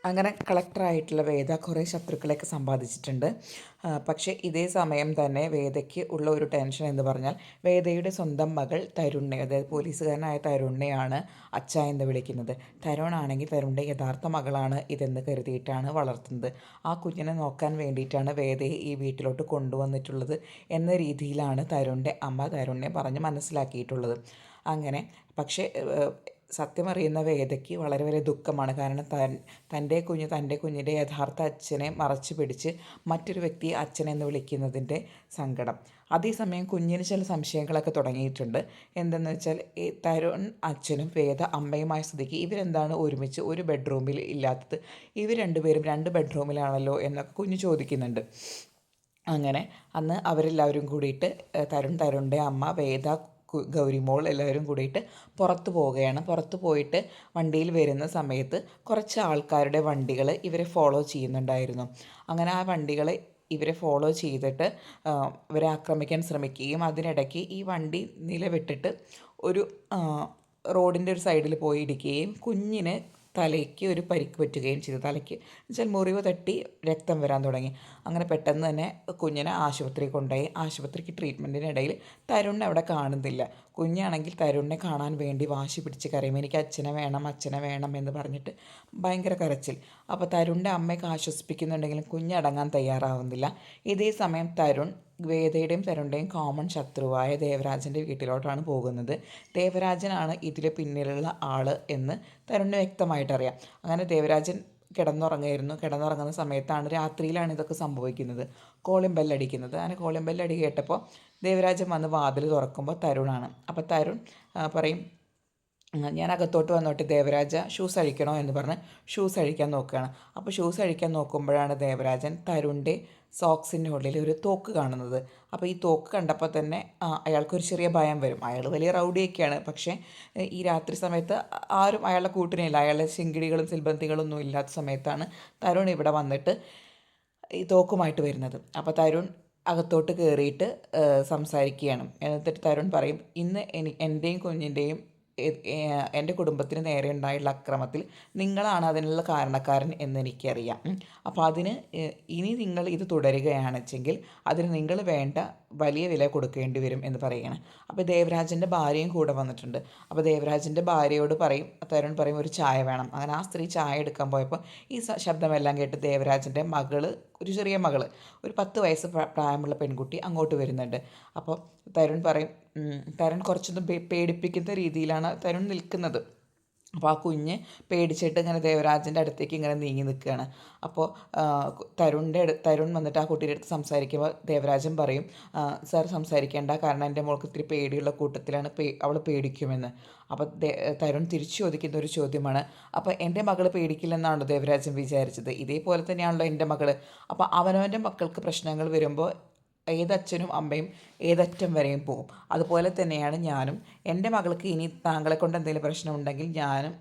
അങ്ങനെ കളക്ടറായിട്ടുള്ള വേദ കുറേ ശത്രുക്കളെയൊക്കെ സമ്പാദിച്ചിട്ടുണ്ട്. പക്ഷേ ഇതേ സമയം തന്നെ വേദയ്ക്ക് ഉള്ള ഒരു ടെൻഷൻ എന്ന് പറഞ്ഞാൽ വേദയുടെ സ്വന്തം മകൾ തരുണിനെ, അതായത് പോലീസുകാരനായ തരുണിനെയാണ് അച്ഛ എന്ന് വിളിക്കുന്നത്. തരുണാണെങ്കിൽ തരുണിൻ്റെ യഥാർത്ഥ മകളാണ് ഇതെന്ന് കരുതിയിട്ടാണ് വളർത്തുന്നത്. ആ കുഞ്ഞിനെ നോക്കാൻ വേണ്ടിയിട്ടാണ് വേദയെ ഈ വീട്ടിലോട്ട് കൊണ്ടുവന്നിട്ടുള്ളത് എന്ന രീതിയിലാണ് തരുണിൻ്റെ അമ്മ തരുണിനെ പറഞ്ഞ് മനസ്സിലാക്കിയിട്ടുള്ളത്. അങ്ങനെ പക്ഷേ സത്യമറിയുന്ന വേദയ്ക്ക് വളരെ വലിയ ദുഃഖമാണ്. കാരണം തൻ്റെ കുഞ്ഞിൻ്റെ യഥാർത്ഥ അച്ഛനെ മറച്ചു പിടിച്ച് മറ്റൊരു വ്യക്തിയെ അച്ഛനെന്ന് വിളിക്കുന്നതിൻ്റെ സങ്കടം. അതേസമയം കുഞ്ഞിന് ചില സംശയങ്ങളൊക്കെ തുടങ്ങിയിട്ടുണ്ട്. എന്തെന്ന് വെച്ചാൽ ഈ തരുൺ അച്ഛനും വേദ അമ്മയുമായ സ്ഥിതിക്ക് ഇവരെന്താണ് ഒരുമിച്ച് ഒരു ബെഡ്റൂമിൽ ഇല്ലാത്തത്, ഇവർ രണ്ടുപേരും രണ്ട് ബെഡ്റൂമിലാണല്ലോ എന്നൊക്കെ കുഞ്ഞ് ചോദിക്കുന്നുണ്ട്. അങ്ങനെ അന്ന് അവരെല്ലാവരും കൂടിയിട്ട് തരുണിൻ്റെ അമ്മ, വേദ, ഗൗരിമോൾ എല്ലാവരും കൂടിയിട്ട് പുറത്ത് പോവുകയാണ്. പുറത്ത് പോയിട്ട് വണ്ടിയിൽ വരുന്ന സമയത്ത് കുറച്ച് ആൾക്കാരുടെ വണ്ടികൾ ഇവരെ ഫോളോ ചെയ്യുന്നുണ്ടായിരുന്നു. അങ്ങനെ ആ വണ്ടികൾ ഇവരെ ഫോളോ ചെയ്തിട്ട് ഇവരെ ആക്രമിക്കാൻ ശ്രമിക്കുകയും അതിനിടയ്ക്ക് ഈ വണ്ടി നിലവിട്ടിട്ട് ഒരു റോഡിൻ്റെ ഒരു സൈഡിൽ പോയി ഇടിക്കുകയും കുഞ്ഞിന് തലയ്ക്ക് ഒരു പരിക്ക് പറ്റുകയും ചെയ്തു. തലയ്ക്ക് എന്നുവെച്ചാൽ മുറിവ് തട്ടി രക്തം വരാൻ തുടങ്ങി. അങ്ങനെ പെട്ടെന്ന് തന്നെ കുഞ്ഞിനെ ആശുപത്രിയിൽ കൊണ്ടുപോയി. ആശുപത്രിക്ക് ട്രീറ്റ്മെൻറ്റിനിടയിൽ തരുണിനെ അവിടെ കാണുന്നില്ല. കുഞ്ഞാണെങ്കിൽ തരുണിനെ കാണാൻ വേണ്ടി വാശി പിടിച്ച് കരയും. എനിക്ക് അച്ഛനെ വേണം എന്ന് പറഞ്ഞിട്ട് ഭയങ്കര കരച്ചിൽ. അപ്പോൾ തരുണിൻ്റെ അമ്മയൊക്കെ ആശ്വസിപ്പിക്കുന്നുണ്ടെങ്കിലും കുഞ്ഞടങ്ങാൻ തയ്യാറാവുന്നില്ല. ഇതേ സമയം തരുൺ വേദയുടെയും തരുണിൻ്റെയും കോമൺ ശത്രുവായ ദേവരാജൻ്റെ വീട്ടിലോട്ടാണ് പോകുന്നത്. ദേവരാജനാണ് ഇതിൽ പിന്നിലുള്ള ആൾ എന്ന് തരുണിന് വ്യക്തമായിട്ടറിയാം. അങ്ങനെ ദേവരാജൻ കിടന്നുറങ്ങുന്ന സമയത്താണ്, രാത്രിയിലാണ് ഇതൊക്കെ സംഭവിക്കുന്നത്. കോളിംഗ് ബെല്ലടിക്കുന്നത്. അങ്ങനെ കോളിംഗ് ബെല്ലടി കേട്ടപ്പോൾ ദേവരാജൻ വന്ന് വാതിൽ തുറക്കുമ്പോൾ തരുണാണ്. അപ്പോൾ തരുൺ പറയും, ഞാൻ അകത്തോട്ട് വന്നോട്ട് ദേവരാജ, ഷൂസ് അഴിക്കണോ എന്ന് പറഞ്ഞ് ഷൂസ് അഴിക്കാൻ നോക്കുകയാണ്. അപ്പോൾ ഷൂസ് അഴിക്കാൻ നോക്കുമ്പോഴാണ് ദേവരാജൻ തരുണിൻ്റെ സോക്സിൻ്റെ ഉള്ളിൽ ഒരു തോക്ക് കാണുന്നത്. അപ്പോൾ ഈ തോക്ക് കണ്ടപ്പോൾ തന്നെ അയാൾക്കൊരു ചെറിയ ഭയം വരും. അയാൾ വലിയ റൗഡിയൊക്കെയാണ്, പക്ഷേ ഈ രാത്രി സമയത്ത് ആരും അയാളുടെ കൂട്ടിനില്ല. അയാളുടെ ശിങ്കിടികളും സിൽബന്തികളൊന്നും ഇല്ലാത്ത സമയത്താണ് തരുൺ ഇവിടെ വന്നിട്ട് ഈ തോക്കുമായിട്ട് വരുന്നത്. അപ്പോൾ തരുൺ അകത്തോട്ട് കയറിയിട്ട് സംസാരിക്കുകയാണ്. എന്നിട്ട് തരുൺ പറയും, ഇന്ന് എൻ്റെയും കുഞ്ഞിൻ്റെയും എൻ്റെ കുടുംബത്തിന് നേരെ ഉണ്ടായുള്ള അക്രമത്തിൽ നിങ്ങളാണ് അതിനുള്ള കാരണക്കാരൻ എന്നെനിക്കറിയാം. അപ്പോൾ അതിന് ഇനി നിങ്ങൾ ഇത് തുടരുകയാണെച്ചെങ്കിൽ അതിന് നിങ്ങൾ വേണ്ട വലിയ വില കൊടുക്കേണ്ടി വരും എന്ന് പറയുകയാണ്. അപ്പോൾ ദേവരാജൻ്റെ ഭാര്യയും കൂടെ വന്നിട്ടുണ്ട്. അപ്പോൾ ദേവരാജൻ്റെ ഭാര്യയോട് തരുൺ പറയും ഒരു ചായ വേണം. അങ്ങനെ ആ സ്ത്രീ ചായ എടുക്കാൻ പോയപ്പോൾ ഈ ശബ്ദമെല്ലാം കേട്ട് ദേവരാജൻ്റെ ഒരു ചെറിയ മകൾ, ഒരു 10 വയസ്സ് പ്രായമുള്ള പെൺകുട്ടി അങ്ങോട്ട് വരുന്നുണ്ട്. അപ്പോൾ തരുൺ കുറച്ചൊന്നും പേടിപ്പിക്കുന്ന രീതിയിലാണ് തരുൺ നിൽക്കുന്നത്. അപ്പോൾ ആ കുഞ്ഞ് പേടിച്ചിട്ട് ഇങ്ങനെ ദേവരാജൻ്റെ അടുത്തേക്ക് ഇങ്ങനെ നീങ്ങി നിൽക്കുകയാണ്. അപ്പോൾ തരുൺ വന്നിട്ട് ആ കുട്ടിയുടെ അടുത്ത് സംസാരിക്കുമ്പോൾ ദേവരാജൻ പറയും, സാർ സംസാരിക്കേണ്ട, കാരണം എൻ്റെ മോൾക്ക് ഇത്തിരി പേടിയുള്ള കൂട്ടത്തിലാണ്, അവൾ പേടിക്കുമെന്ന്. അപ്പോൾ തരുൺ തിരിച്ചു ചോദിക്കുന്ന ഒരു ചോദ്യമാണ്, അപ്പോൾ എൻ്റെ മകൾ പേടിക്കില്ലെന്നാണല്ലോ ദേവരാജൻ വിചാരിച്ചത്? ഇതേപോലെ തന്നെയാണല്ലോ എൻ്റെ മകൾ. അപ്പോൾ അവനവൻ്റെ മക്കൾക്ക് പ്രശ്നങ്ങൾ വരുമ്പോൾ ഏതച്ഛനും അമ്മയും ഏതറ്റം വരെയും പോകും. അതുപോലെ തന്നെയാണ് ഞാനും. എൻ്റെ മകൾക്ക് ഇനി താങ്കളെ കൊണ്ട് എന്തെങ്കിലും പ്രശ്നമുണ്ടെങ്കിൽ ഞാനും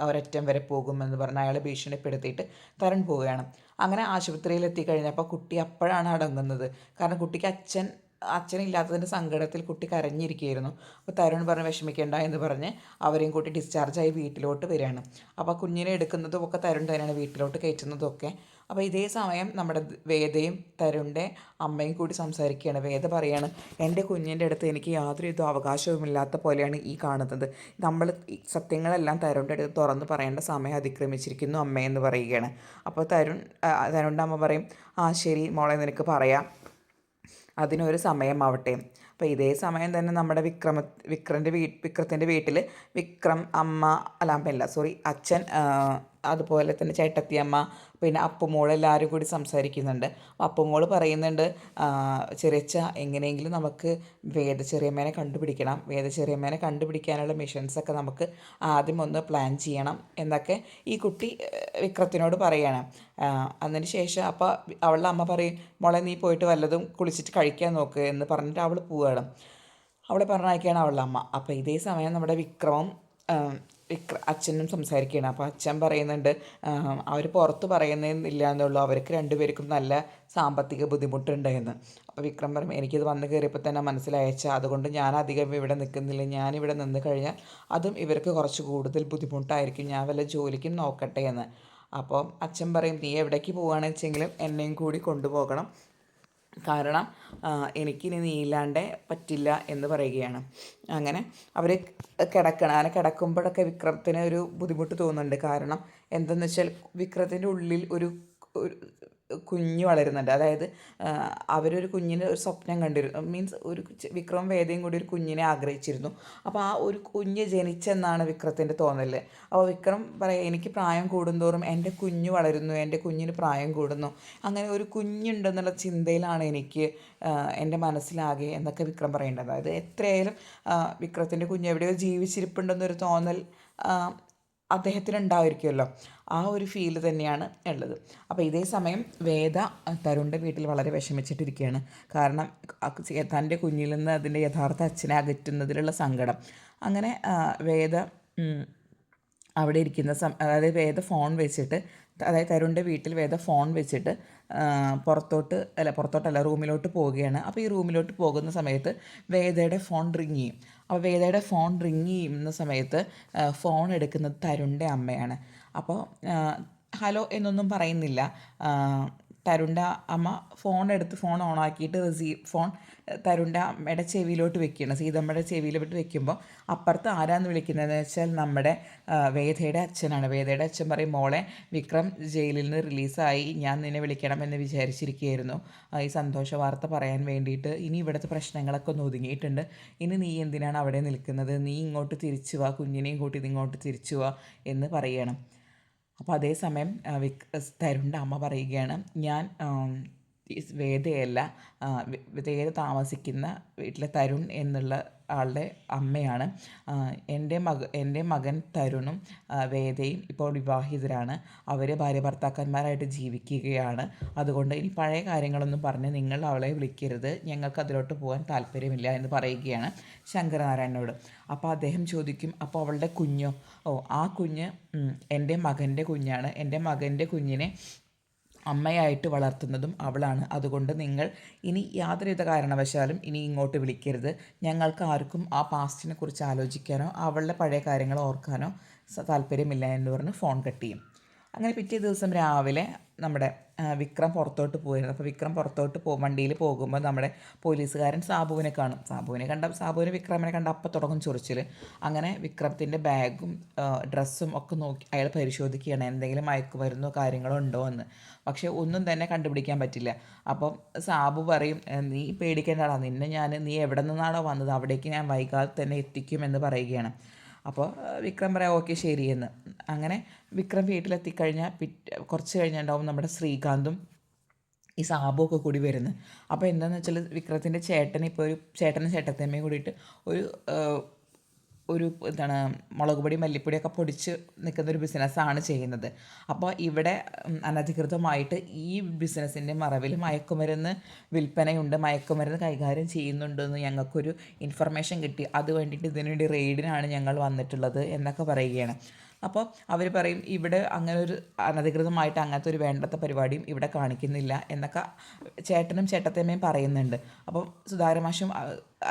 ഒരറ്റം വരെ പോകുമെന്ന് പറഞ്ഞ് അയാളെ ഭീഷണിപ്പെടുത്തിയിട്ട് തരുൺ പോവുകയാണ്. അങ്ങനെ ആശുപത്രിയിൽ എത്തിക്കഴിഞ്ഞപ്പോൾ കുട്ടി അപ്പോഴാണ് അടങ്ങുന്നത്. കാരണം കുട്ടിക്ക് അച്ഛനില്ലാത്തതിൻ്റെ സങ്കടത്തിൽ കുട്ടി കരഞ്ഞിരിക്കുകയായിരുന്നു. അപ്പോൾ തരുൺ പറഞ്ഞ് വിഷമിക്കേണ്ട എന്ന് പറഞ്ഞ് അവരെയും കൂട്ടി ഡിസ്ചാർജായി വീട്ടിലോട്ട് വരികയാണ്. അപ്പോൾ കുഞ്ഞിനെ എടുക്കുന്നതും ഒക്കെ തരുൺ തന്നെയാണ്, വീട്ടിലോട്ട് കയറ്റുന്നതും ഒക്കെ. അപ്പോൾ ഇതേ സമയം നമ്മുടെ വേദയും തരുണിൻ്റെ അമ്മയും കൂടി സംസാരിക്കുകയാണ്. വേദ പറയാണ്, എൻ്റെ കുഞ്ഞിൻ്റെ അടുത്ത് എനിക്ക് യാതൊരു അവകാശവുമില്ലാത്ത പോലെയാണ് ഈ കാണുന്നത്. നമ്മൾ സത്യങ്ങളെല്ലാം തരുണിൻ്റെ അടുത്ത് തുറന്ന് പറയേണ്ട സമയം അതിക്രമിച്ചിരിക്കുന്നു അമ്മയെന്ന് പറയുകയാണ്. അപ്പോൾ തരുണിൻ്റെ അമ്മ പറയും, ആ ശരി മോളെ, നിനക്ക് പറയാം, അതിനൊരു സമയമാവട്ടെ. അപ്പോൾ ഇതേ സമയം തന്നെ നമ്മുടെ വിക്രത്തിൻ്റെ വീട്ടിൽ അച്ഛൻ, അതുപോലെ തന്നെ ചേട്ടത്തിയമ്മ, പിന്നെ അപ്പുമോൾ എല്ലാവരും കൂടി സംസാരിക്കുന്നുണ്ട്. അപ്പുമോൾ പറയുന്നുണ്ട്, ചെറിയച്ഛ, എങ്ങനെയെങ്കിലും നമുക്ക് ചെറിയമ്മേനെ കണ്ടുപിടിക്കാനുള്ള മിഷൻസൊക്കെ നമുക്ക് ആദ്യം ഒന്ന് പ്ലാൻ ചെയ്യണം എന്നൊക്കെ ഈ കുട്ടി വിക്രത്തിനോട് പറയുകയാണ്. അതിന് ശേഷം അപ്പോൾ അവളുടെ അമ്മ പറയും, മോളെ നീ പോയിട്ട് വല്ലതും കുളിച്ചിട്ട് കഴിക്കാൻ നോക്ക് എന്ന് പറഞ്ഞിട്ട് അവൾ പോവുകയാണ്. അവളെ പറഞ്ഞയക്കുകയാണ് അവളുടെ അമ്മ. അപ്പോൾ ഇതേ സമയം നമ്മുടെ അച്ഛനും സംസാരിക്കുകയാണ്. അപ്പോൾ അച്ഛൻ പറയുന്നുണ്ട്, അവർ പുറത്ത് പറയുന്നില്ല എന്നുള്ളൂ, അവർക്ക് രണ്ടുപേർക്കും നല്ല സാമ്പത്തിക ബുദ്ധിമുട്ടുണ്ട് എന്ന്. അപ്പോൾ വിക്രം പറയും, എനിക്കിത് വന്ന് കയറിയപ്പോൾ തന്നെ മനസ്സിലായച്ച, അതുകൊണ്ട് ഞാൻ അധികം ഇവിടെ നിൽക്കുന്നില്ല. ഞാനിവിടെ നിന്ന് കഴിഞ്ഞാൽ അതും ഇവർക്ക് കുറച്ച് കൂടുതൽ ബുദ്ധിമുട്ടായിരിക്കും, ഞാൻ വല്ല ജോലിക്കും നോക്കട്ടെ എന്ന്. അപ്പോൾ അച്ഛൻ പറയും നീ എവിടേക്ക് പോവുകയാണെന്ന് വെച്ചെങ്കിലും എന്നെയും കൂടി കൊണ്ടുപോകണം, കാരണം എനിക്കിനി നീ ഇല്ലാണ്ട് പറ്റില്ല എന്ന് പറയുകയാണ്. അങ്ങനെ അവർ കിടക്കണം. അങ്ങനെ കിടക്കുമ്പോഴൊക്കെ വിക്രത്തിന് ഒരു ബുദ്ധിമുട്ട് തോന്നുന്നുണ്ട്. കാരണം എന്തെന്ന് വെച്ചാൽ വിക്രത്തിൻ്റെ ഉള്ളിൽ ഒരു ഒരു കുഞ്ഞ് വളരുന്നുണ്ട്. അതായത് അവരൊരു കുഞ്ഞിന് ഒരു സ്വപ്നം കണ്ടിരുന്നു, മീൻസ് ഒരു വിക്രവും വേദയും കൂടി ഒരു കുഞ്ഞിനെ ആഗ്രഹിച്ചിരുന്നു. അപ്പോൾ ആ ഒരു കുഞ്ഞ് ജനിച്ചെന്നാണ് വിക്രത്തിൻ്റെ തോന്നൽ. അപ്പോൾ വിക്രം പറയാം എനിക്ക് പ്രായം കൂടുന്തോറും എൻ്റെ കുഞ്ഞ് വളരുന്നു, എൻ്റെ കുഞ്ഞിന് പ്രായം കൂടുന്നു, അങ്ങനെ ഒരു കുഞ്ഞുണ്ടെന്നുള്ള ചിന്തയിലാണ് എനിക്ക് എൻ്റെ മനസ്സിലാകെ എന്നൊക്കെ വിക്രം പറയേണ്ടത്. അതായത് എത്രയായാലും വിക്രത്തിൻ്റെ കുഞ്ഞ് എവിടെയോ ജീവിച്ചിരിപ്പുണ്ടെന്നൊരു തോന്നൽ അദ്ദേഹത്തിനുണ്ടായിരിക്കുമല്ലോ. ആ ഒരു ഫീല് തന്നെയാണ് ഉള്ളത്. അപ്പോൾ ഇതേ സമയം വേദ തരുണിൻ്റെ വീട്ടിൽ വളരെ വിഷമിച്ചിട്ടിരിക്കുകയാണ്. കാരണം തൻ്റെ കുഞ്ഞിൽ നിന്ന് അതിൻ്റെ യഥാർത്ഥ അച്ഛനെ അകറ്റുന്നതിലുള്ള സങ്കടം. അങ്ങനെ വേദ അവിടെ ഇരിക്കുന്ന അതായത് വേദ ഫോൺ വെച്ചിട്ട്, അതായത് തരുണിൻ്റെ വീട്ടിൽ വേദ ഫോൺ വെച്ചിട്ട് പുറത്തോട്ടല്ല റൂമിലോട്ട് പോവുകയാണ്. അപ്പോൾ ഈ റൂമിലോട്ട് പോകുന്ന സമയത്ത് വേദയുടെ ഫോൺ റിങ് ചെയ്യും. അപ്പോൾ വേദയുടെ ഫോൺ റിങ് ചെയ്യുന്ന സമയത്ത് ഫോൺ എടുക്കുന്നത് തരുണിൻ്റെ അമ്മയാണ്. അപ്പോൾ ഹലോ എന്നൊന്നും പറയുന്നില്ല. തരുണിൻ്റെ അമ്മ ഫോൺ ഓണാക്കിയിട്ട് ഫോൺ തരുണിൻ്റെ അമ്മയുടെ ചെവിയിലോട്ട് വെക്കുകയാണ്. സീതമ്മയുടെ ചെവിയിലോട്ട് വെക്കുമ്പോൾ അപ്പുറത്ത് ആരാന്ന് വിളിക്കുന്നതെന്ന് വെച്ചാൽ നമ്മുടെ വേദയുടെ അച്ഛനാണ്. വേദയുടെ അച്ഛൻ പറയും, മോളെ വിക്രം ജയിലിൽ നിന്ന് റിലീസായി, ഞാൻ നിന്നെ വിളിക്കണമെന്ന് വിചാരിച്ചിരിക്കുകയായിരുന്നു ഈ സന്തോഷ വാർത്ത പറയാൻ വേണ്ടിയിട്ട്. ഇനി ഇവിടുത്തെ പ്രശ്നങ്ങളൊക്കെ ഒന്ന് ഒതുങ്ങിയിട്ടുണ്ട്, ഇനി നീ എന്തിനാണ് അവിടെ നിൽക്കുന്നത്, നീ ഇങ്ങോട്ട് തിരിച്ചു വാ, കുഞ്ഞിനെയും കൂട്ടി ഇങ്ങോട്ട് തിരിച്ചു വാ എന്ന് പറയണം. അപ്പോൾ അതേസമയം തരുണിൻ്റെ അമ്മ പറയുകയാണ്, ഞാൻ വേദയല്ല, വേദ താമസിക്കുന്ന വീട്ടിലെ തരുൺ എന്നുള്ള ആളുടെ അമ്മയാണ്. എൻ്റെ മകൻ തരുണും വേദയും ഇപ്പോൾ വിവാഹിതരാണ്. അവർ ഭാര്യ ഭർത്താക്കന്മാരായിട്ട് ജീവിക്കുകയാണ്. അതുകൊണ്ട് ഇനി പഴയ കാര്യങ്ങളൊന്നും പറഞ്ഞ് നിങ്ങൾ അവളെ വിളിക്കരുത്, ഞങ്ങൾക്ക് അതിലോട്ട് പോകാൻ താല്പര്യമില്ല എന്ന് പറയുകയാണ് ശങ്കരനാരായണനോട്. അപ്പോൾ അദ്ദേഹം ചോദിക്കും, അപ്പോൾ അവളുടെ കുഞ്ഞോ? ആ കുഞ്ഞ് എൻ്റെ മകൻ്റെ കുഞ്ഞാണ്. എൻ്റെ മകൻ്റെ കുഞ്ഞിനെ അമ്മയായിട്ട് വളർത്തുന്നതും അവളാണ്. അതുകൊണ്ട് നിങ്ങൾ ഇനി യാതൊരുവിധ കാരണവശാലും ഇനി ഇങ്ങോട്ട് വിളിക്കരുത്. ഞങ്ങൾക്ക് ആർക്കും ആ പാസ്റ്റിനെ കുറിച്ച് ആലോചിക്കാനോ അവളുടെ പഴയ കാര്യങ്ങൾ ഓർക്കാനോ താല്പര്യമില്ല എന്ന് പറഞ്ഞ് ഫോൺ കട്ട് ചെയ്യും. അങ്ങനെ പിറ്റേ ദിവസം രാവിലെ നമ്മുടെ വിക്രം പുറത്തോട്ട് പോയിരുന്നു. അപ്പോൾ വിക്രം പുറത്തോട്ട് വണ്ടിയിൽ പോകുമ്പോൾ നമ്മുടെ പോലീസുകാരൻ സാബുവിനെ കാണും. സാബുവിന് വിക്രമിനെ കണ്ട അപ്പം തുടങ്ങും ചൊറിച്ചിൽ. അങ്ങനെ വിക്രത്തിൻ്റെ ബാഗും ഡ്രസ്സും ഒക്കെ നോക്കി അയാൾ പരിശോധിക്കുകയാണ്, എന്തെങ്കിലും മയക്കുമരുന്നോ കാര്യങ്ങളോ ഉണ്ടോ എന്ന്. പക്ഷേ ഒന്നും തന്നെ കണ്ടുപിടിക്കാൻ പറ്റില്ല. അപ്പം സാബു പറയും, നീ പേടിക്കേണ്ടടാ, നീ എവിടെ നിന്നാണോ വന്നത് അവിടേക്ക് ഞാൻ വൈകാതെ തന്നെ എത്തിക്കുമെന്ന് പറയുകയാണ്. അപ്പോൾ വിക്രം പറയാം ഓക്കെ ശരിയെന്ന്. അങ്ങനെ വിക്രം വീട്ടിലെത്തിക്കഴിഞ്ഞാൽ കുറച്ച് കഴിഞ്ഞിട്ടുണ്ടാവും നമ്മുടെ ശ്രീകാന്തും ഈ സാബുമൊക്കെ കൂടി വരുന്നത്. അപ്പോൾ എന്താണെന്ന് വെച്ചാൽ വിക്രത്തിൻ്റെ ചേട്ടനും ചേട്ടത്തമ്മയും കൂടിയിട്ട് ഒരു എന്താണ് മുളക് പൊടി മല്ലിപ്പൊടിയൊക്കെ പൊടിച്ച് നിൽക്കുന്നൊരു ബിസിനസ്സാണ് ചെയ്യുന്നത്. അപ്പോൾ ഇവിടെ അനധികൃതമായിട്ട് ഈ ബിസിനസ്സിൻ്റെ മറവിൽ മയക്കുമരുന്ന് വിൽപ്പനയുണ്ട്, മയക്കുമരുന്ന് കൈകാര്യം ചെയ്യുന്നുണ്ടെന്ന് ഞങ്ങൾക്കൊരു ഇൻഫർമേഷൻ കിട്ടി, അത് വേണ്ടിയിട്ട് ഇതിനുവേണ്ടി റെയ്ഡിനാണ് ഞങ്ങൾ വന്നിട്ടുള്ളത് എന്നൊക്കെ പറയുകയാണ്. അപ്പോൾ അവർ പറയും ഇവിടെ അങ്ങനെ ഒരു അനധികൃതമായിട്ട് അങ്ങനത്തെ ഒരു വേണ്ടാത്ത പരിപാടിയും ഇവിടെ കാണിക്കുന്നില്ല എന്നൊക്കെ ചേട്ടനും ചേട്ടത്തമ്മയും പറയുന്നുണ്ട്. അപ്പം സുധാകരമാഷും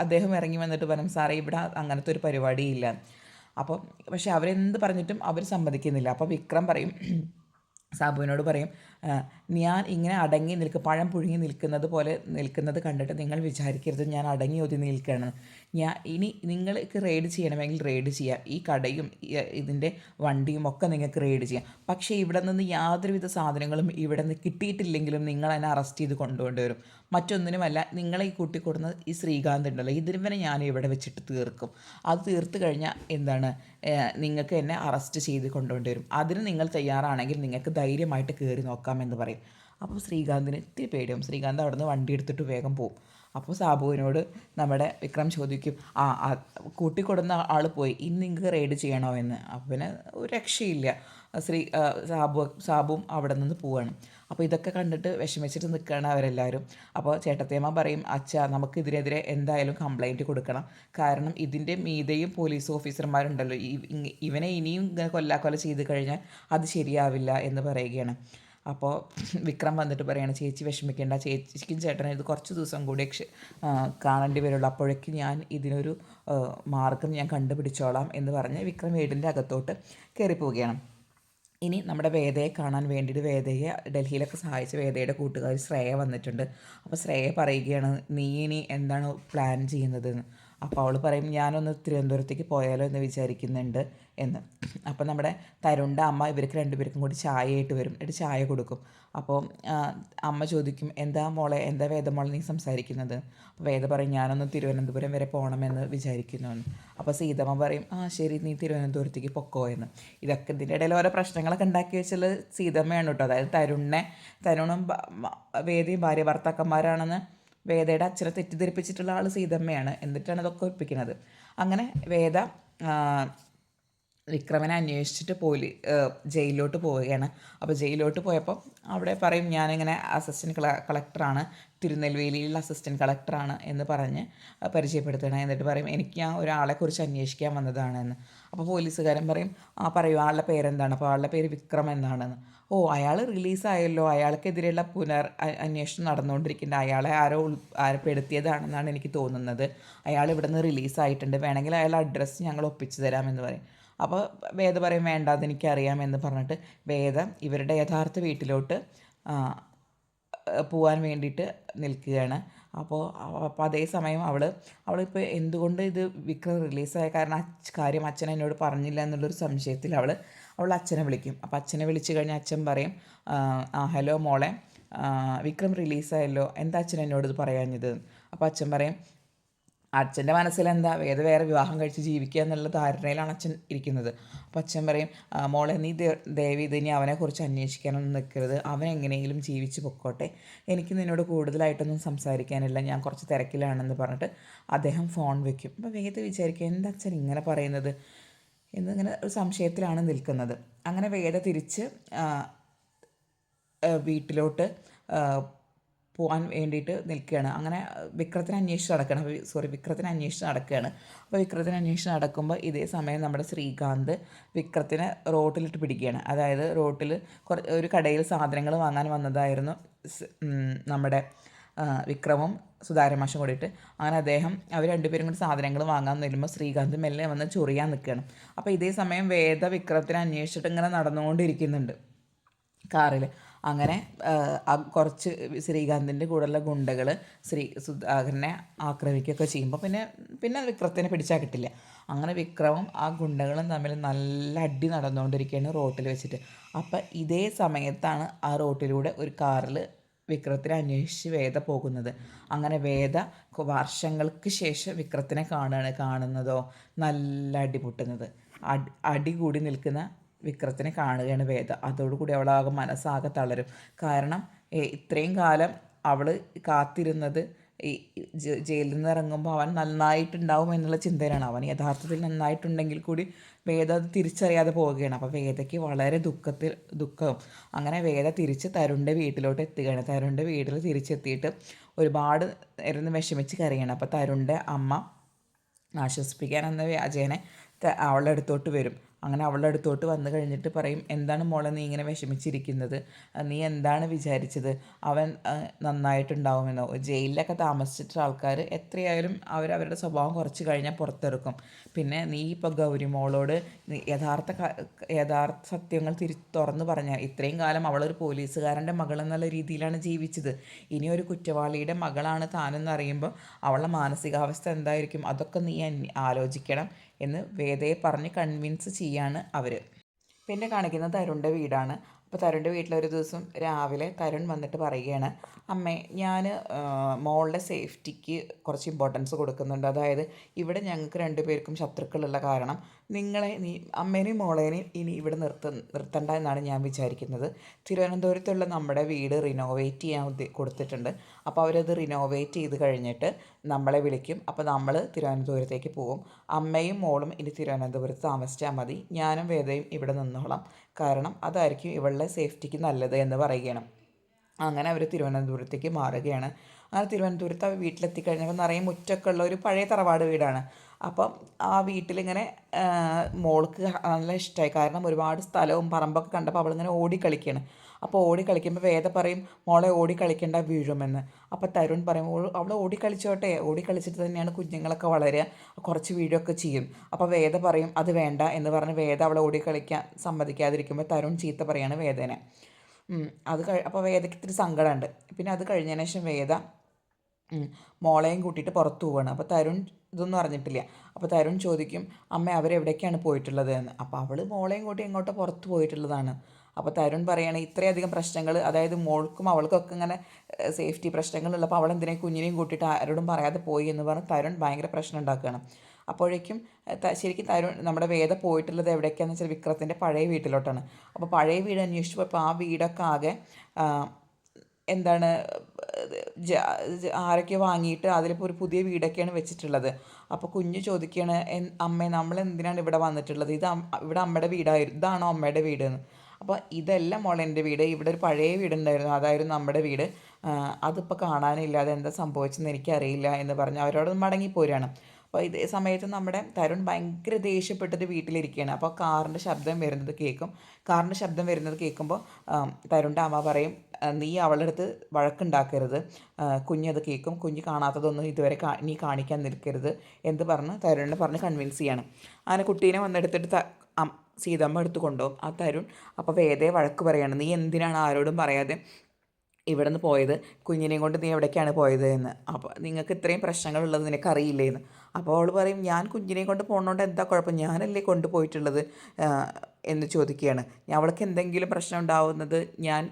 അദ്ദേഹം ഇറങ്ങി വന്നിട്ട് പറയും, സാറേ ഇവിടെ അങ്ങനത്തെ ഒരു പരിപാടിയില്ല. അപ്പോൾ പക്ഷെ അവരെന്ത് പറഞ്ഞിട്ടും അവർ സമ്മതിക്കുന്നില്ല. അപ്പോൾ വിക്രം പറയും, സാബുവിനോട് പറയും, ഞാൻ ഇങ്ങനെ അടങ്ങി പഴം പുഴുങ്ങി നിൽക്കുന്നത് കണ്ടിട്ട് നിങ്ങൾ വിചാരിക്കരുത് ഞാൻ അടങ്ങി ഒതുങ്ങി നിൽക്കുകയാണ്. ഇനി നിങ്ങൾക്ക് റെയ്ഡ് ചെയ്യണമെങ്കിൽ റെയ്ഡ് ചെയ്യാം, ഈ കടയും ഇതിൻ്റെ വണ്ടിയും ഒക്കെ നിങ്ങൾക്ക് റെയ്ഡ് ചെയ്യാം. പക്ഷേ ഇവിടെ നിന്ന് യാതൊരുവിധ സാധനങ്ങളും ഇവിടെ നിന്ന് കിട്ടിയിട്ടില്ലെങ്കിലും നിങ്ങൾ എന്നെ അറസ്റ്റ് ചെയ്ത് കൊണ്ടുപോകേണ്ടി വരും. മറ്റൊന്നിനുമല്ല, നിങ്ങളെ ഈ കൂട്ടിക്കൊടുന്നത് ഈ ശ്രീകാന്ത് ഉണ്ടല്ലോ, ഇതിനുവരെ ഞാൻ ഇവിടെ വെച്ചിട്ട് തീർക്കും. അത് തീർത്ത് കഴിഞ്ഞാൽ നിങ്ങൾക്ക് എന്നെ അറസ്റ്റ് ചെയ്ത് കൊണ്ടുപോകേണ്ടി വരും. അതിന് നിങ്ങൾ തയ്യാറാണെങ്കിൽ നിങ്ങൾക്ക് ധൈര്യമായിട്ട് കയറി നോക്കാമെന്ന് പറയും. അപ്പോൾ ശ്രീകാന്തിന് ഇത്തിരി പേടിയും. ശ്രീകാന്ത് അവിടെ നിന്ന് വണ്ടി എടുത്തിട്ട് വേഗം പോകും. അപ്പോൾ സാബുവിനോട് നമ്മുടെ വിക്രം ചോദിക്കും, കൂട്ടിക്കൊടുന്ന ആൾ പോയി, ഇന്ന് നിങ്ങൾക്ക് റെയ്ഡ് ചെയ്യണോ എന്ന്. അപ്പോൾ പിന്നെ ഒരു രക്ഷയില്ല, സാബുവും അവിടെ നിന്ന് പോവുകയാണ്. അപ്പോൾ ഇതൊക്കെ കണ്ടിട്ട് വിഷമിച്ചിട്ട് നിൽക്കുകയാണ് അവരെല്ലാവരും. അപ്പോൾ ചേട്ടത്തിയമ്മ പറയും, അച്ഛാ നമുക്ക് ഇതിനെതിരെ എന്തായാലും കംപ്ലൈൻറ്റ് കൊടുക്കണം, കാരണം ഇതിൻ്റെ മീതെയും പോലീസ് ഓഫീസർമാരുണ്ടല്ലോ, ഇവനെ ഇനിയും കൊല്ലാക്കൊല ചെയ്ത് കഴിഞ്ഞാൽ അത് ശരിയാവില്ല എന്ന് പറയുകയാണ്. അപ്പോൾ വിക്രം വന്നിട്ട് പറയുകയാണ്, ചേച്ചി വിഷമിക്കേണ്ട, ചേച്ചിക്കും ചേട്ടനും ഇത് കുറച്ച് ദിവസം കൂടി കാണേണ്ടി വരുള്ളൂ, അപ്പോഴേക്കും ഞാൻ ഇതിനൊരു മാർഗം ഞാൻ കണ്ടുപിടിച്ചോളാം എന്ന് പറഞ്ഞ് വിക്രം വീടിൻ്റെ അകത്തോട്ട് കയറിപ്പോവുകയാണ്. ഇനി നമ്മുടെ വേദയെ കാണാൻ വേണ്ടിയിട്ട് വേദയെ ഡൽഹിയിലൊക്കെ സഹായിച്ച വേദയുടെ കൂട്ടുകാർ ശ്രേയ വന്നിട്ടുണ്ട്. അപ്പോൾ ശ്രേയ പറയുകയാണ്, നീ ഇനി എന്താണ് പ്ലാൻ ചെയ്യുന്നതെന്ന്. അപ്പോൾ അവൾ പറയും, ഞാനൊന്ന് തിരുവനന്തപുരത്തേക്ക് പോയാലോ എന്ന് വിചാരിക്കുന്നുണ്ട് എന്ന്. അപ്പോൾ നമ്മുടെ തരുണിൻ്റെ അമ്മ ഇവർക്ക് രണ്ടുപേർക്കും കൂടി ചായയായിട്ട് വരും, എന്നിട്ട് ചായ കൊടുക്കും. അപ്പോൾ അമ്മ ചോദിക്കും, എന്താ മോളെ, എന്താ വേദ മോളെ നീ സംസാരിക്കുന്നത്? അപ്പോൾ വേദ പറയും, ഞാനൊന്ന് തിരുവനന്തപുരം വരെ പോകണമെന്ന് വിചാരിക്കുന്നു എന്ന്. അപ്പോൾ സീതമ്മ പറയും, ആ ശരി, നീ തിരുവനന്തപുരത്തേക്ക് പൊക്കോ എന്ന്. ഇതൊക്കെ ഇതിൻ്റെ ഇടയിൽ ഓരോ പ്രശ്നങ്ങളൊക്കെ ഉണ്ടാക്കി വെച്ചാൽ സീതമ്മയാണ് കേട്ടോ. അതായത് തരുണും വേദയും ഭാര്യ ഭർത്താക്കന്മാരാണെന്ന് വേദയുടെ അച്ഛനെ തെറ്റിദ്ധരിപ്പിച്ചിട്ടുള്ള ആൾ സീതമ്മയാണ്. എന്നിട്ടാണ് ഇതൊക്കെ ഒപ്പിക്കുന്നത്. അങ്ങനെ വേദ വിക്രമനെ അന്വേഷിച്ചിട്ട് ജയിലിലോട്ട് പോവുകയാണ്. അപ്പോൾ ജയിലിലോട്ട് പോയപ്പോൾ അവിടെ പറയും, ഞാനിങ്ങനെ അസിസ്റ്റൻറ്റ് കളക്ടറാണ്, തിരുനെൽവേലിയിലുള്ള അസിസ്റ്റൻറ്റ് കളക്ടറാണ് എന്ന് പറഞ്ഞ് പരിചയപ്പെടുത്തണം. എന്നിട്ട് പറയും, എനിക്ക് ഞാൻ ഒരാളെക്കുറിച്ച് അന്വേഷിക്കാൻ വന്നതാണെന്ന്. അപ്പോൾ പോലീസുകാരൻ പറയും, പറയൂ, ആളുടെ പേരെന്താണ്? അപ്പോൾ ആളുടെ പേര് വിക്രം എന്നാണെന്ന്. ഓ, അയാൾ റിലീസായല്ലോ, അയാൾക്കെതിരെയുള്ള അന്വേഷണം നടന്നുകൊണ്ടിരിക്കുന്നുണ്ട്, അയാളെ ആരോ പെടുത്തിയതാണെന്നാണ് എനിക്ക് തോന്നുന്നത്, അയാൾ ഇവിടെ നിന്ന് റിലീസായിട്ടുണ്ട്, വേണമെങ്കിൽ അയാളുടെ അഡ്രസ്സ് ഞങ്ങൾ ഒപ്പിച്ചു തരാമെന്ന് പറയും. അപ്പോൾ വേദ പറയും, വേണ്ട, അതെനിക്കറിയാമെന്ന് പറഞ്ഞിട്ട് വേദ ഇവരുടെ യഥാർത്ഥ വീട്ടിലോട്ട് പോകാൻ വേണ്ടിയിട്ട് നിൽക്കുകയാണ്. അപ്പോൾ അതേസമയം അവളിപ്പോൾ എന്തുകൊണ്ട് ഇത് വിക്രം റിലീസായ കാര്യം അച്ഛൻ എന്നോട് പറഞ്ഞില്ല എന്നുള്ളൊരു സംശയത്തിൽ അവൾ അച്ഛനെ വിളിക്കും. അപ്പോൾ അച്ഛനെ വിളിച്ചു കഴിഞ്ഞാൽ അച്ഛൻ പറയും, ഹലോ മോളെ, വിക്രം റിലീസായല്ലോ, എന്താ അച്ഛൻ എന്നോട് ഇത് പറയാഞ്ഞത്? അപ്പോൾ അച്ഛൻ പറയും, അച്ഛൻ്റെ മനസ്സിലെന്താ, വേറെ വിവാഹം കഴിച്ച് ജീവിക്കുക എന്നുള്ള ധാരണയിലാണ് അച്ഛൻ ഇരിക്കുന്നത്. അപ്പോൾ അച്ഛൻ പറയും, മോളെ, നീ ദയവ് ഇത് ഇനി അവനെക്കുറിച്ച് അന്വേഷിക്കാനൊന്നും നിൽക്കരുത്, അവൻ എങ്ങനെയെങ്കിലും ജീവിച്ച് പൊക്കോട്ടെ, എനിക്ക് നിന്നോട് കൂടുതലായിട്ടൊന്നും സംസാരിക്കാനില്ല, ഞാൻ കുറച്ച് തിരക്കിലാണെന്ന് പറഞ്ഞിട്ട് അദ്ദേഹം ഫോൺ വയ്ക്കും. അപ്പോൾ വേദ വിചാരിക്കുക, എന്താ അച്ഛൻ ഇങ്ങനെ പറയുന്നത് എന്നിങ്ങനെ ഒരു സംശയത്തിലാണ് നിൽക്കുന്നത്. അങ്ങനെ വേദ തിരിച്ച് വീട്ടിലോട്ട് പോകാൻ വേണ്ടിയിട്ട് നിൽക്കുകയാണ്. അങ്ങനെ വിക്രത്തിനെ അന്വേഷിച്ച് നടക്കുകയാണ്. അപ്പോൾ വിക്രത്തിനെ അന്വേഷിച്ച് നടക്കുമ്പോൾ ഇതേ സമയം നമ്മുടെ ശ്രീകാന്ത് വിക്രത്തിനെ റോട്ടിലിട്ട് പിടിക്കുകയാണ്. അതായത് റോട്ടിൽ ഒരു കടയിൽ സാധനങ്ങൾ വാങ്ങാൻ വന്നതായിരുന്നു നമ്മുടെ വിക്രമും സുധാരമാഷും കൂടിയിട്ട്. അങ്ങനെ അവർ രണ്ടുപേരും കൂടി സാധനങ്ങൾ വാങ്ങാൻ നിൽക്കുമ്പോൾ ശ്രീകാന്ത് മെല്ലെ വന്ന് ചൊറിയാൻ നിൽക്കുകയാണ്. അപ്പോൾ ഇതേ സമയം വേദ വിക്രത്തിനെ അന്വേഷിച്ചിട്ട് ഇങ്ങനെ നടന്നുകൊണ്ടിരിക്കുന്നുണ്ട് കാറിൽ. അങ്ങനെ കുറച്ച് ശ്രീകാന്തിൻ്റെ കൂടെയുള്ള ഗുണ്ടകൾ സുധാകരനെ ആക്രമിക്കുകയൊക്കെ ചെയ്യുമ്പോൾ പിന്നെ വിക്രത്തിനെ പിടിച്ചാൽ കിട്ടില്ല. അങ്ങനെ വിക്രമും ആ ഗുണ്ടകളും തമ്മിൽ നല്ല അടി നടന്നുകൊണ്ടിരിക്കുകയാണ് റോട്ടിൽ വെച്ചിട്ട്. അപ്പം ഇതേ സമയത്താണ് ആ റോട്ടിലൂടെ ഒരു കാറിൽ വിക്രത്തിനെ അന്വേഷിച്ച് വേദ പോകുന്നത്. അങ്ങനെ വേദ വർഷങ്ങൾക്ക് ശേഷം വിക്രത്തിനെ കാണുന്നതോ നല്ല അടി പൊട്ടുന്നത്. അടി കൂടി നിൽക്കുന്ന വിക്രത്തിനെ കാണുകയാണ് വേദ. അതോടുകൂടി അവളാകെ മനസ്സാകെ തളരും. കാരണം ഇത്രയും കാലം അവൾ കാത്തിരുന്നത് ഈ ജയിലിൽ നിന്ന് ഇറങ്ങുമ്പോൾ അവൻ നന്നായിട്ടുണ്ടാവും എന്നുള്ള ചിന്തയിലാണ്. അവൻ യഥാർത്ഥത്തിൽ നന്നായിട്ടുണ്ടെങ്കിൽ കൂടി വേദ അത് തിരിച്ചറിയാതെ പോവുകയാണ്. അപ്പോൾ വേദയ്ക്ക് വളരെ ദുഃഖവും. അങ്ങനെ വേദ തിരിച്ച് തരുണിൻ്റെ വീട്ടിലോട്ട് എത്തുകയാണ്. തരുണിൻ്റെ വീട്ടിൽ തിരിച്ചെത്തിയിട്ട് ഒരുപാട് ഇരുന്ന് വിഷമിച്ച് കരയാണ്. അപ്പോൾ തരുണിൻ്റെ അമ്മ ആശ്വസിപ്പിക്കാൻ എന്ന വ്യാജേനെ അവളുടെ അടുത്തോട്ട് വരും. അങ്ങനെ അവളുടെ അടുത്തോട്ട് വന്നു കഴിഞ്ഞിട്ട് പറയും, എന്താണ് മോളെ നീ ഇങ്ങനെ വിഷമിച്ചിരിക്കുന്നത്? നീ എന്താണ് വിചാരിച്ചത് അവൻ നന്നായിട്ടുണ്ടാവുമെന്നോ? ജയിലിലൊക്കെ താമസിച്ചിട്ടുള്ള ആൾക്കാർ എത്രയായാലും അവരുടെ സ്വഭാവം കുറച്ച് കഴിഞ്ഞാൽ പുറത്തെടുക്കും. പിന്നെ നീ ഇപ്പോൾ ഗൗരി മോളോട് യഥാർത്ഥ സത്യങ്ങൾ തുറന്നു പറഞ്ഞാൽ, ഇത്രയും കാലം അവളൊരു പോലീസുകാരൻ്റെ മകളെന്നുള്ള രീതിയിലാണ് ജീവിച്ചത്, ഇനി ഒരു കുറ്റവാളിയുടെ മകളാണ് താനെന്നറിയുമ്പോൾ അവളുടെ മാനസികാവസ്ഥ എന്തായിരിക്കും, അതൊക്കെ നീ ആലോചിക്കണം എന്ന് വേദയെ പറഞ്ഞ് കൺവിൻസ് ചെയ്യാണ് അവർ. പിന്നെ കാണിക്കുന്നത് തരുണിൻ്റെ വീടാണ്. അപ്പോൾ തരുണിൻ്റെ വീട്ടിലൊരു ദിവസം രാവിലെ തരുൺ വന്നിട്ട് പറയുകയാണ്, അമ്മേ, ഞാൻ മോളുടെ സേഫ്റ്റിക്ക് കുറച്ച് ഇമ്പോർട്ടൻസ് കൊടുക്കുന്നുണ്ട്. അതായത് ഇവിടെ ഞങ്ങൾക്ക് രണ്ടുപേർക്കും ശത്രുക്കളുള്ള കാരണം അമ്മേനെയും മോളേനെയും ഇനി ഇവിടെ നിർത്തണ്ട എന്നാണ് ഞാൻ വിചാരിക്കുന്നത്. തിരുവനന്തപുരത്തുള്ള നമ്മുടെ വീട് റിനോവേറ്റ് ചെയ്യാൻ കൊടുത്തിട്ടുണ്ട്. അപ്പോൾ അവരത് റിനോവേറ്റ് ചെയ്ത് കഴിഞ്ഞിട്ട് നമ്മളെ വിളിക്കും. അപ്പോൾ നമ്മൾ തിരുവനന്തപുരത്തേക്ക് പോകും. അമ്മയും മോളും ഇനി തിരുവനന്തപുരത്ത് താമസിച്ചാൽ മതി, ഞാനും വേദയും ഇവിടെ നിന്നോളാം, കാരണം അതായിരിക്കും ഇവളുടെ സേഫ്റ്റിക്ക് നല്ലത് എന്ന് പറയുകയാണ്. അങ്ങനെ അവർ തിരുവനന്തപുരത്തേക്ക് മാറുകയാണ്. അങ്ങനെ തിരുവനന്തപുരത്ത് അവർ വീട്ടിലെത്തിക്കഴിഞ്ഞപ്പോൾ നിറയെ മുറ്റമൊക്കെ ഉള്ള ഒരു പഴയ തറവാട് വീടാണ്. അപ്പം ആ വീട്ടിലിങ്ങനെ മോൾക്ക് നല്ല ഇഷ്ടമായി. കാരണം ഒരുപാട് സ്ഥലവും പറമ്പൊക്കെ കണ്ടപ്പോൾ അവളിങ്ങനെ ഓടിക്കളിക്കുകയാണ്. അപ്പോൾ ഓടിക്കളിക്കുമ്പോൾ വേദ പറയും, മോളെ ഓടിക്കളിക്കേണ്ട വീഴുമെന്ന്. അപ്പോൾ തരുൺ പറയും, അവൾ ഓടിക്കളിച്ചോട്ടെ, ഓടിക്കളിച്ചിട്ട് തന്നെയാണ് കുഞ്ഞുങ്ങളൊക്കെ വളരുക, കുറച്ച് വീഴുകയൊക്കെ ചെയ്യും. അപ്പോൾ വേദ പറയും അത് വേണ്ട എന്ന് പറഞ്ഞ് വേദ അവളെ ഓടിക്കളിക്കാൻ സമ്മതിക്കാതിരിക്കുമ്പോൾ തരുൺ ചീത്ത പറയാണ് വേദനെ. അപ്പോൾ വേദയ്ക്ക് ഇത്തിരി സങ്കടമുണ്ട്. പിന്നെ അത് കഴിഞ്ഞതിന് ശേഷം വേദ മോളെയും കൂട്ടിയിട്ട് പുറത്തു പോവുകയാണ്. അപ്പോൾ തരുൺ ഇതൊന്നും അറിഞ്ഞിട്ടില്ല. അപ്പോൾ തരുൺ ചോദിക്കും, അമ്മ അവരെവിടേക്കാണ് പോയിട്ടുള്ളത് എന്ന്. അപ്പോൾ അവൾ മോളെയും കൂട്ടി എങ്ങോട്ടോ പുറത്ത് പോയിട്ടുള്ളതാണ്. അപ്പോൾ തരുൺ പറയുകയാണ് ഇത്രയധികം പ്രശ്നങ്ങൾ, അതായത് മോൾക്കും അവൾക്കൊക്കെ ഇങ്ങനെ സേഫ്റ്റി പ്രശ്നങ്ങളുള്ളപ്പോൾ അവൾ എന്തിനാ കുഞ്ഞിനെയും കൂട്ടിയിട്ട് ആരോടും പറയാതെ പോയി എന്ന് പറഞ്ഞ് തരുൺ ഭയങ്കര പ്രശ്നം ഉണ്ടാക്കുകയാണ്. അപ്പോഴേക്കും ശരിക്കും തരുൺ നമ്മുടെ വേദ പോയിട്ടുള്ളത് എവിടേക്കാണെന്ന് വെച്ചാൽ വിക്രത്തിൻ്റെ പഴയ വീട്ടിലോട്ടാണ്. അപ്പോൾ പഴയ വീട് അന്വേഷിച്ചു പോയപ്പോൾ ആ വീടൊക്കെ ആകെ എന്താണ് ആരൊക്കെ വാങ്ങിയിട്ട് അതിലിപ്പോൾ ഒരു പുതിയ വീടൊക്കെയാണ് വെച്ചിട്ടുള്ളത്. അപ്പോൾ കുഞ്ഞ് ചോദിക്കുകയാണ്, അമ്മേ നമ്മൾ എന്തിനാണ് ഇവിടെ വന്നിട്ടുള്ളത്, ഇവിടെ അമ്മയുടെ വീടായിരുന്നു, ഇതാണോ അമ്മയുടെ വീട് എന്ന്. അപ്പോൾ ഇതെല്ലാം മോളെ എൻ്റെ വീട്, ഇവിടെ ഒരു പഴയ വീടുണ്ടായിരുന്നു, അതായിരുന്നു നമ്മുടെ വീട്, അതിപ്പോൾ കാണാനില്ല, അതെന്താ സംഭവിച്ചെന്ന് എനിക്കറിയില്ല എന്ന് പറഞ്ഞ് അവരോട് മടങ്ങിപ്പോരാണ്. അപ്പോൾ ഇതേ സമയത്ത് നമ്മുടെ തരുൺ ഭയങ്കര ദേഷ്യപ്പെട്ടിട്ട് വീട്ടിലിരിക്കുകയാണ്. അപ്പോൾ കാറിൻ്റെ ശബ്ദം വരുന്നത് കേൾക്കുമ്പോൾ തരുണിൻ്റെ അമ്മ പറയും, നീ അവളുടെ അടുത്ത് വഴക്കുണ്ടാക്കരുത്, കുഞ്ഞത് കേൾക്കും, കുഞ്ഞ് കാണാത്തതൊന്നും ഇതുവരെ നീ കാണിക്കാൻ നിൽക്കരുത് എന്ന് പറഞ്ഞ് തരുണിനെ പറഞ്ഞ് കൺവിൻസ് ചെയ്യണം. അങ്ങനെ കുട്ടീനെ വന്നെടുത്തിട്ട് സീതമ്മ എടുത്ത് കൊണ്ടുപോകും ആ തരുൺ. അപ്പോൾ വേദയെ വഴക്ക് പറയാണ്, നീ എന്തിനാണ് ആരോടും പറയാതെ ഇവിടെ നിന്ന് പോയത്, കുഞ്ഞിനെയും കൊണ്ട് നീ എവിടേക്കാണ് പോയത് എന്ന്. അപ്പോൾ നിങ്ങൾക്ക് ഇത്രയും പ്രശ്നങ്ങളുള്ളത് നിനക്കറിയില്ലേ എന്ന്. അപ്പോൾ അവൾ പറയും, ഞാൻ കുഞ്ഞിനെയും കൊണ്ട് പോകുന്നതുകൊണ്ട് എന്താ കുഴപ്പം, ഞാനല്ലേ കൊണ്ടുപോയിട്ടുള്ളത് എന്ന് ചോദിക്കുകയാണ്. അവൾക്ക് എന്തെങ്കിലും പ്രശ്നം ഉണ്ടാവുന്നത് ഞാൻ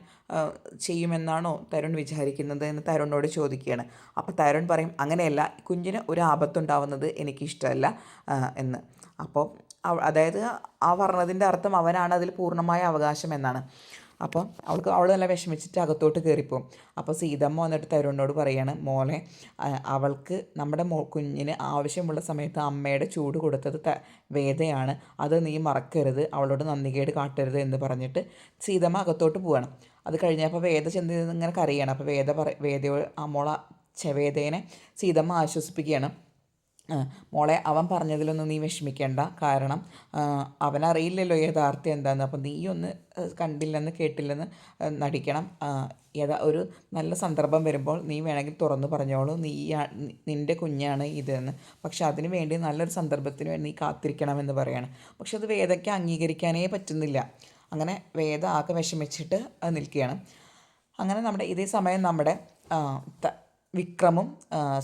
ചെയ്യുമെന്നാണോ തരുൺ വിചാരിക്കുന്നത് എന്ന് തരുണിനോട് ചോദിക്കുകയാണ്. അപ്പോൾ തരുൺ പറയും, അങ്ങനെയല്ല, കുഞ്ഞിന് ഒരു ആപത്തുണ്ടാവുന്നത് എനിക്കിഷ്ടമല്ല എന്ന്. അപ്പോൾ അതായത് ആ പറഞ്ഞതിൻ്റെ അർത്ഥം അവനാണ് അതിൽ പൂർണ്ണമായ അവകാശം എന്നാണ്. അപ്പോൾ അവൾ നല്ല വിഷമിച്ചിട്ട് അകത്തോട്ട് കയറിപ്പോവും. അപ്പോൾ സീതമ്മ വന്നിട്ട് തരുണിനോട് പറയാണ്, മോളെ അവൾക്ക് നമ്മുടെ കുഞ്ഞിന് ആവശ്യമുള്ള സമയത്ത് അമ്മയുടെ ചൂട് കൊടുത്തത് വേദയാണ്, അത് നീ മറക്കരുത്, അവളോട് നന്ദികേട് കാട്ടരുത് എന്ന് പറഞ്ഞിട്ട് സീതമ്മ അകത്തോട്ട് പോവാണ്. അത് കഴിഞ്ഞപ്പോൾ വേദ ചെന്ന് ഇങ്ങനെ കരയാണ്. അപ്പോൾ വേദേനെ സീതമ്മ ആശ്വസിപ്പിക്കുകയാണ്, മോളെ അവൻ പറഞ്ഞതിലൊന്നും നീ വിഷമിക്കേണ്ട, കാരണം അവനറിയില്ലല്ലോ യഥാർത്ഥം എന്താണെന്ന്. അപ്പോൾ നീ ഒന്ന് കണ്ടില്ലെന്ന് കേട്ടില്ലെന്ന് നടിക്കണം. ഒരു നല്ല സന്ദർഭം വരുമ്പോൾ നീ വേണമെങ്കിൽ തുറന്നു പറഞ്ഞോളൂ, നിൻ്റെ കുഞ്ഞാണ് ഇതെന്ന്. പക്ഷെ അതിനു വേണ്ടി നല്ലൊരു സന്ദർഭത്തിന് വേണ്ടി നീ കാത്തിരിക്കണമെന്ന് പറയാണ്. പക്ഷെ അത് വേദയ്ക്ക് അംഗീകരിക്കാനേ പറ്റുന്നില്ല. അങ്ങനെ വേദ ആകെ വിഷമിച്ചിട്ട് നിൽക്കുകയാണ്. അങ്ങനെ ഇതേ സമയം നമ്മുടെ വിക്രമും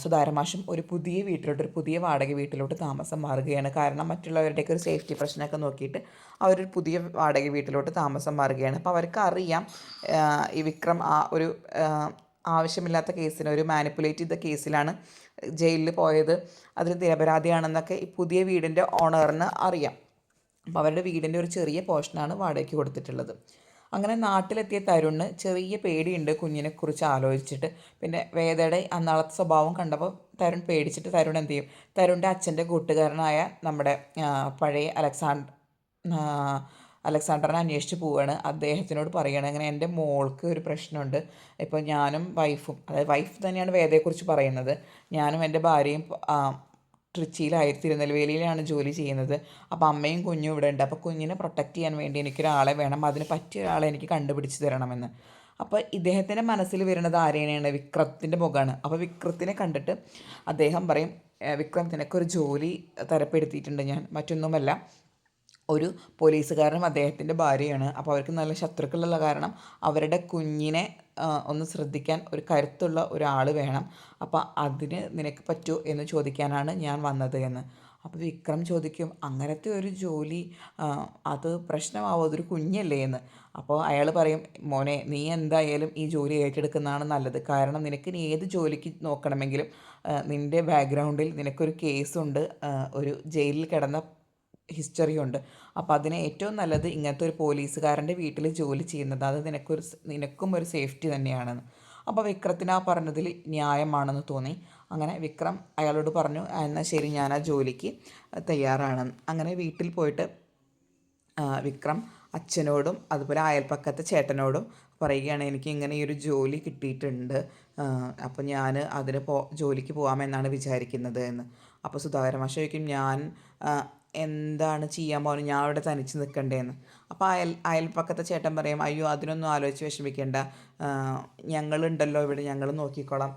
സുധാരമാഷും ഒരു പുതിയ വാടക വീട്ടിലോട്ട് താമസം മാറുകയാണ്. കാരണം മറ്റുള്ളവരുടെയൊക്കെ ഒരു സേഫ്റ്റി പ്രശ്നമൊക്കെ നോക്കിയിട്ട് അവരൊരു പുതിയ വാടക വീട്ടിലോട്ട് താമസം മാറുകയാണ്. അപ്പോൾ അവർക്ക് അറിയാം ഈ വിക്രം ഒരു ആവശ്യമില്ലാത്ത കേസിന്, ഒരു മാനിപ്പുലേറ്റ് ചെയ്ത കേസിലാണ് ജയിലിൽ പോയത്, അതിൽ നിരപരാധിയാണെന്നൊക്കെ ഈ പുതിയ വീടിൻ്റെ ഓണറിന് അറിയാം. അപ്പോൾ അവരുടെ വീടിൻ്റെ ഒരു ചെറിയ പോർഷനാണ് വാടകയ്ക്ക് കൊടുത്തിട്ടുള്ളത്. അങ്ങനെ നാട്ടിലെത്തിയ തരുണിന് ചെറിയ പേടിയുണ്ട് കുഞ്ഞിനെക്കുറിച്ച് ആലോചിച്ചിട്ട്. പിന്നെ വേദയുടെ അന്നാളത്തെ സ്വഭാവം കണ്ടപ്പോൾ തരുൺ പേടിച്ചിട്ട് തരുൺ എന്ത് ചെയ്യും, തരുണിൻ്റെ അച്ഛൻ്റെ കൂട്ടുകാരനായ നമ്മുടെ പഴയ അലക്സാണ്ടറിനെ അന്വേഷിച്ച് പോവുകയാണ്. അദ്ദേഹത്തിനോട് പറയുകയാണ്, അങ്ങനെ എൻ്റെ മോൾക്ക് ഒരു പ്രശ്നമുണ്ട്, ഇപ്പോൾ ഞാനും വൈഫും, അതായത് വൈഫ് തന്നെയാണ് വേദയെക്കുറിച്ച് പറയുന്നത്, ഞാനും എൻ്റെ ഭാര്യയും തിരുനെൽവേലിയിലാണ് ജോലി ചെയ്യുന്നത്. അപ്പോൾ അമ്മയും കുഞ്ഞും ഇവിടെ ഉണ്ട്. അപ്പോൾ കുഞ്ഞിനെ പ്രൊട്ടക്റ്റ് ചെയ്യാൻ വേണ്ടി എനിക്കൊരാളെ വേണം, അതിന് പറ്റിയ ഒരാളെ എനിക്ക് കണ്ടുപിടിച്ച് തരണമെന്ന്. അപ്പോൾ ഇദ്ദേഹത്തിൻ്റെ മനസ്സിൽ വരുന്നത് ആരെയാണ്, വിക്രത്തിൻ്റെ മുഖമാണ്. അപ്പോൾ വിക്രത്തിനെ കണ്ടിട്ട് അദ്ദേഹം പറയും, വിക്രം നിനക്കൊരു ജോലി തരപ്പെടുത്തിയിട്ടുണ്ട് ഞാൻ, മറ്റൊന്നുമല്ല, ഒരു പോലീസുകാരനും അദ്ദേഹത്തിൻ്റെ ഭാര്യയാണ്. അപ്പോൾ അവർക്ക് നല്ല ശത്രുക്കളുള്ള കാരണം അവരുടെ കുഞ്ഞിനെ ഒന്ന് ശ്രദ്ധിക്കാൻ ഒരു കരുത്തുള്ള ഒരാൾ വേണം. അപ്പോൾ അതിന് നിനക്ക് പറ്റുമോ എന്ന് ചോദിക്കാനാണ് ഞാൻ വന്നത് എന്ന്. അപ്പോൾ വിക്രം ചോദിക്കും, അങ്ങനത്തെ ഒരു ജോലി അത് പ്രശ്നമാവും, അതൊരു കുഞ്ഞല്ലേ എന്ന്. അപ്പോൾ അയാൾ പറയും, മോനെ നീ എന്തായാലും ഈ ജോലി ഏറ്റെടുക്കുന്നതാണ് നല്ലത്, കാരണം നിനക്ക് ഇനി ഏത് ജോലിക്ക് നോക്കണമെങ്കിലും നിൻ്റെ ബാക്ക്ഗ്രൗണ്ടിൽ നിനക്കൊരു കേസുണ്ട്, ഒരു ജയിലിൽ കിടന്ന ഹിസ്റ്ററിയുണ്ട്. അപ്പോൾ അതിന് ഏറ്റവും നല്ലത് ഇങ്ങനത്തെ ഒരു പോലീസുകാരൻ്റെ വീട്ടിൽ ജോലി ചെയ്യുന്നത്, അത് നിനക്കും ഒരു സേഫ്റ്റി തന്നെയാണെന്ന്. അപ്പോൾ വിക്രത്തിന് ആ പറഞ്ഞതിൽ ന്യായമാണെന്ന് തോന്നി. അങ്ങനെ വിക്രം അയാളോട് പറഞ്ഞു, എന്നാൽ ശരി, ഞാൻ ആ ജോലിക്ക് തയ്യാറാണെന്ന്. അങ്ങനെ വീട്ടിൽ പോയിട്ട് വിക്രം അച്ഛനോടും അതുപോലെ അയൽപ്പക്കത്തെ ചേട്ടനോടും പറയുകയാണ് എനിക്ക് ഇങ്ങനെ ഈ ഒരു ജോലി കിട്ടിയിട്ടുണ്ട്, അപ്പോൾ ഞാൻ അതിന് ജോലിക്ക് പോകാമെന്നാണ് വിചാരിക്കുന്നത് എന്ന്. അപ്പോൾ സുധാകരൻ മാഷ് ചോദിക്കും ഞാൻ എന്താണ് ചെയ്യാൻ പോകുന്നത്, ഞാൻ അവിടെ തനിച്ച് നിൽക്കണ്ടേന്ന്. അപ്പോൾ അയൽപ്പക്കത്തെ ചേട്ടൻ പറയും അയ്യോ അതിനൊന്നും ആലോചിച്ച് വിഷമിക്കേണ്ട, ഞങ്ങളുണ്ടല്ലോ ഇവിടെ, ഞങ്ങൾ നോക്കിക്കോളാം,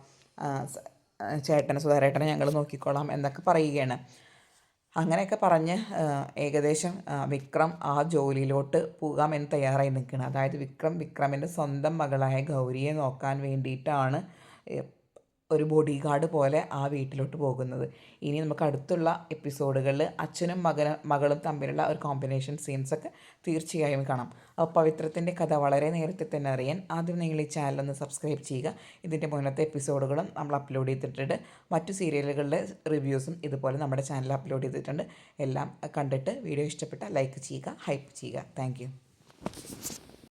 സുധാകരേട്ടനെ ഞങ്ങൾ നോക്കിക്കോളാം എന്നൊക്കെ പറയുകയാണ്. അങ്ങനെയൊക്കെ പറഞ്ഞ് ഏകദേശം വിക്രം ആ ജോലിയിലോട്ട് പോകാമെന്ന് തയ്യാറായി നിൽക്കുകയാണ്. അതായത് വിക്രമിൻ്റെ സ്വന്തം മകളായ ഗൗരിയെ നോക്കാൻ വേണ്ടിയിട്ടാണ് ഒരു ബോഡി ഗാർഡ് പോലെ ആ വീട്ടിലോട്ട് പോകുന്നത്. ഇനി നമുക്ക് അടുത്തുള്ള എപ്പിസോഡുകളിൽ അച്ഛനും മകളും തമ്മിലുള്ള ഒരു കോമ്പിനേഷൻ സീൻസൊക്കെ തീർച്ചയായും കാണാം. അപ്പോൾ പവിത്രത്തിൻ്റെ കഥ വളരെ നേരത്തെ തന്നെ അറിയാൻ ആദ്യം നിങ്ങൾ ഈ ചാനലൊന്ന് സബ്സ്ക്രൈബ് ചെയ്യുക. ഇതിൻ്റെ മുന്നത്തെ എപ്പിസോഡുകളും നമ്മൾ അപ്ലോഡ് ചെയ്തിട്ടുണ്ട്. മറ്റു സീരിയലുകളുടെ റിവ്യൂസും ഇതുപോലെ നമ്മുടെ ചാനലിൽ അപ്ലോഡ് ചെയ്തിട്ടുണ്ട്. എല്ലാം കണ്ടിട്ട് വീഡിയോ ഇഷ്ടപ്പെട്ടാൽ ലൈക്ക് ചെയ്യുക, ഹൈപ്പ് ചെയ്യുക. താങ്ക്